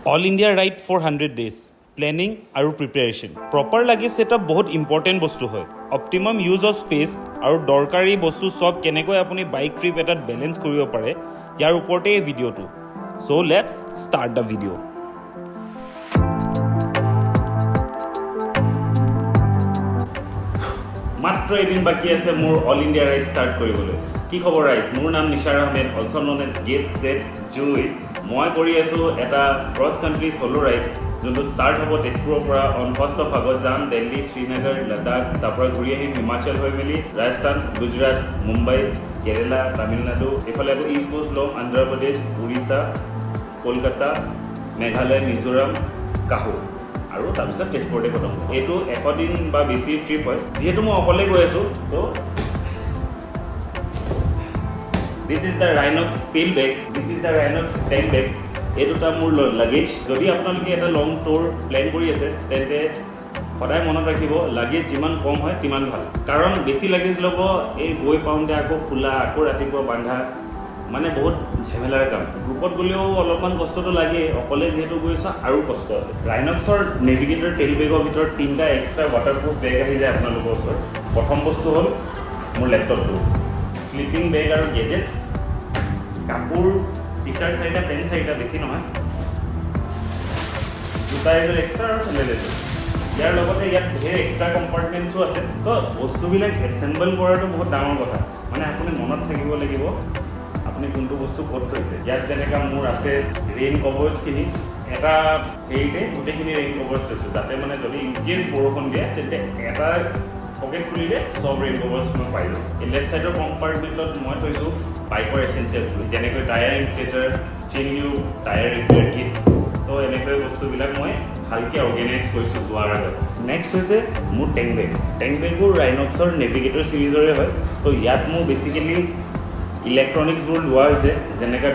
All India Ride for 100 days planning আৰু preparation proper luggage setup বহুত important বস্তু হয় অপটিমাম ইউজ অফ স্পেচ আৰু দৰকাৰী বস্তু সব কেনেকৈ আপুনি বাইক ট্ৰিপ এটাত বেলেঞ্চ কৰিব পাৰে ইয়াৰ ওপৰতে এই ভিডিঅ'টো চ' লেটছ ষ্টাৰ্ট দ্য ভিডিঅ' মাত্ৰ এদিন বাকী আছে মোৰ অল ইণ্ডিয়া ৰাইড ষ্টাৰ্ট কৰিবলৈ কি খবৰ ৰাইজ মোৰ নাম Nishar Ahmed also' known as get set জুই মই কৰি আছোঁ এটা ক্ৰছ কাণ্ট্ৰি চ'ল' ৰাইড যোনটো ষ্টাৰ্ট হ'ব তেজপুৰৰ পৰা অন 1st of August যাম দিল্লী শ্ৰীনগৰ লাডাখ তাৰপৰা ঘূৰি আহিম হিমাচল হৈ মেলি ৰাজস্থান গুজৰাট মুম্বাই কেৰেলা তামিলনাডু এইফালে আকৌ ইষ্ট কোষ্ট ল'ম অন্ধ্ৰপ্ৰদেশ উৰিষ্যা কলকাতা মেঘালয় মিজোৰাম কাহু আৰু তাৰপিছত তেজপুৰতে খতম এইটো 100 দিন বা বেছি ট্ৰিপ হয় যিহেতু মই অকলে গৈ আছোঁ তো this is the Rynox pill bag this is the Rynox tank bag এই দুটা মোৰ লাগেজ যদি আপোনালোকে এটা লং টুৰ প্লেন কৰি আছে তেন্তে সদায় মনত ৰাখিব লাগেজ যিমান কম হয় তিমান ভাল কাৰণ বেছি লাগেজ ল'ব এই গৈ পাওঁতে আকৌ খোলা আকৌ ৰাতিপুৱা বান্ধা মানে বহুত ঝেমেলাৰ কাম গ্ৰুপত গ'লেও অলপমান কষ্টটো লাগে অকলে যিহেতু গৈছোঁ আৰু কষ্ট আছে ৰাইনক্সৰ নেভিগেটৰ টেইল বেগৰ ভিতৰত 3টা এক্সট্ৰা ৱাটাৰপ্ৰুফ বেগ আহি যায় আপোনালোকৰ ওচৰত প্ৰথম বস্তু হ'ল মোৰ লেপটপটো স্লিপিং বেগ আৰু গেজেটছ কাপোৰ টি চাৰ্ট 4টা পেণ্ট 4টা বেছি নহয় জোতা এযোৰ এক্সট্ৰা আৰু চেণ্ডেল এযোৰ ইয়াৰ লগতে ইয়াত ধেৰ এক্সট্ৰা কম্পাৰ্টমেণ্টছো আছে তো বস্তুবিলাক এছেম্বল কৰাটো বহুত ডাঙৰ কথা মানে আপুনি মনত থাকিব লাগিব আপুনি কোনটো বস্তু ক'ত থৈছে ইয়াত যেনেকৈ মোৰ আছে ৰেইন কভাৰ্ছখিনি এটা হেৰিতে গোটেইখিনি ৰেইন কভাৰ্ছ থৈছোঁ যাতে মানে যদি ইনকেছ বৰষুণ দিয়ে তেন্তে এটা পকেট খুলিলে চব ৰেইন কভাৰ্ছ মই পাই যাওঁ এই লেফ্ট ছাইডৰ কম্পাৰ্টমেণ্টত মই থৈছোঁ বাইকৰ এচেঞ্চিয়েলছবোৰ যেনেকৈ tyre inflator chain tube tyre repair kit তো এনেকৈ বস্তুবিলাক মই ভালকৈ অৰ্গেনাইজ কৰিছোঁ যোৱাৰ আগত নেক্সট হৈছে মোৰ টেং বেগবোৰ ৰাইনক্সৰ নেভিগেটৰ ছিৰিজৰে হয় তো ইয়াত মোৰ বেছিকেলি ইলেক্ট্ৰনিক্সবোৰ লোৱা হৈছে যেনেকৈ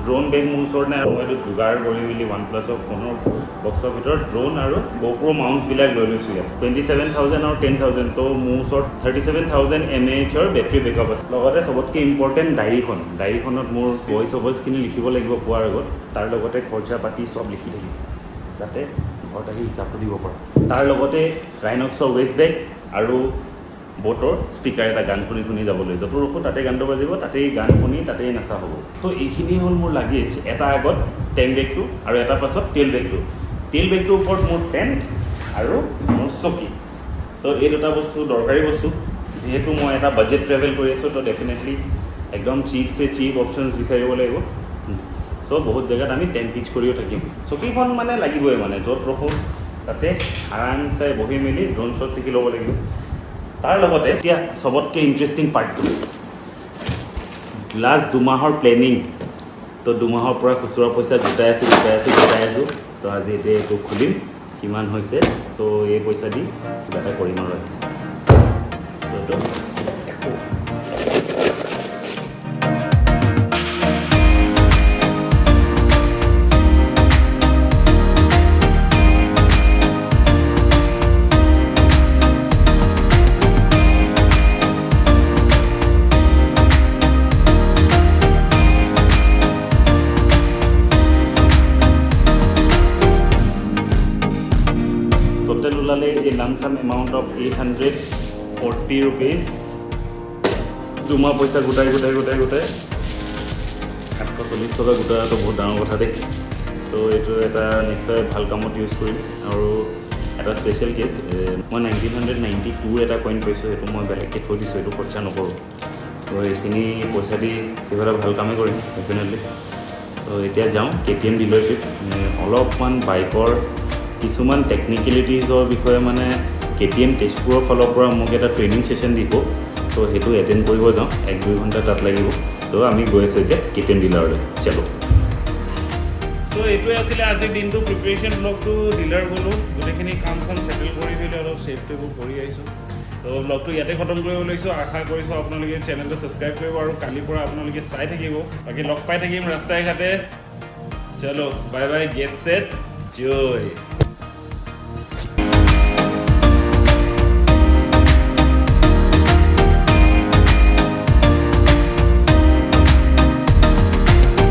ড্ৰোন বেগ মোৰ ওচৰত নাই আৰু মই এইটো যোগাৰ কৰি মেলি OnePlus ফোনৰ বক্সৰ ভিতৰত ড্ৰোন আৰু GoPro মাউণ্টছবিলাক লৈ লৈছোঁ ইয়াত 27,000 আৰু 10,000 তো মোৰ ওচৰত 37,000 mAhৰ বেটেৰী বেকআপ আছে লগতে চবতকৈ ইম্পৰ্টেণ্ট ডায়েৰীখনত মোৰ ভইচ অভাৰ্ছখিনি লিখিব লাগিব পোৱাৰ আগত তাৰ লগতে খৰচা পাতি চব লিখি থাকিব যাতে ঘৰত আহি হিচাপটো দিব পাৰোঁ তাৰ লগতে ৰাইনক্সৰ ৱেষ্ট বেগ আৰু ব'টৰ স্পীকাৰ এটা গান শুনি যাবলৈ য'ত ৰখোঁ তাতে গানটো বাজিব তাতেই গান শুনি তাতেই নাচা হ'ব তো এইখিনি হ'ল মোৰ লাগেজ এটা আগত টেং বেগটো আৰু এটা পাছত টেইল বেগটোৰ ওপৰত মোৰ টেণ্ট আৰু মোৰ চকী তো এই দুটা বস্তু দৰকাৰী বস্তু যিহেতু মই এটা বাজেট ট্ৰেভেল কৰি আছোঁ তো ডেফিনেটলি একদম চিপ অপশ্যনছ বিচাৰিব লাগিব চ' বহুত জেগাত আমি টেণ্ট পিচ কৰিও থাকিম চকীখন মানে লাগিবই মানে য'ত ৰখোঁ তাতে আৰামছে বহি মেলি ড্ৰোন শ্বট শিকি ল'ব লাগিব তাৰ লগতে এতিয়া চবতকৈ ইণ্টাৰেষ্টিং পাৰ্টটো লাষ্ট 2 মাহৰ প্লেনিং তো 2 মাহৰ পৰা খুচুৰা পইচা গোটাই আছোঁ তো আজি এতিয়া এইটো খুলিম কিমান হৈছে তো এই পইচা দি কিবা এটা কৰিম আৰু তো টোটেল ওলালে এই লামচাম এমাউণ্ট অফ 840 rupees 2 মাহ পইচা গোটাই 740 টকা গোটাটো বহুত ডাঙৰ কথা দেই চ' এইটো এটা নিশ্চয় ভাল কামত ইউজ কৰিম আৰু এটা স্পেচিয়েল কেছ মই 1992 এটা কইন পাইছোঁ সেইটো মই বেলেগকৈ থৈ দিছোঁ এইটো খৰচা নকৰোঁ চ' এইখিনি পইচা দি কিবা এটা ভাল কামেই কৰিম ডেফিনেটলি ত' এতিয়া যাওঁ KTM ডিলাৰশ্বিপ অলপমান বাইকৰ কিছুমান টেকনিকেলিটিজৰ বিষয়ে মানে KTM তেজপুৰৰ ফালৰ পৰা মোক এটা ট্ৰেইনিং ছেশ্যন দিব তো সেইটো এটেণ্ড কৰিব যাওঁ 1-2 ঘণ্টা তাত লাগিব তো আমি গৈ আছোঁ এতিয়া KTM ডিলাৰলৈ চলো চ' এইটোৱে আছিলে আজিৰ দিনটো প্ৰিপেৰেশ্যন ব্লগটো ডিলাৰ গ'লোঁ গোটেইখিনি কাম চাম ছেটেল কৰি মেলি অলপ ছেফটিবোৰ কৰি আহিছোঁ তো ব্লগটো ইয়াতে খতম কৰিব লৈছোঁ আশা কৰিছোঁ আপোনালোকে চেনেলটো ছাবস্ক্ৰাইব কৰিব আৰু কালিৰ পৰা আপোনালোকে চাই থাকিব বাকী লগ পাই থাকিম ৰাস্তাই ঘাটে চলো বাই গেট ছেট জয়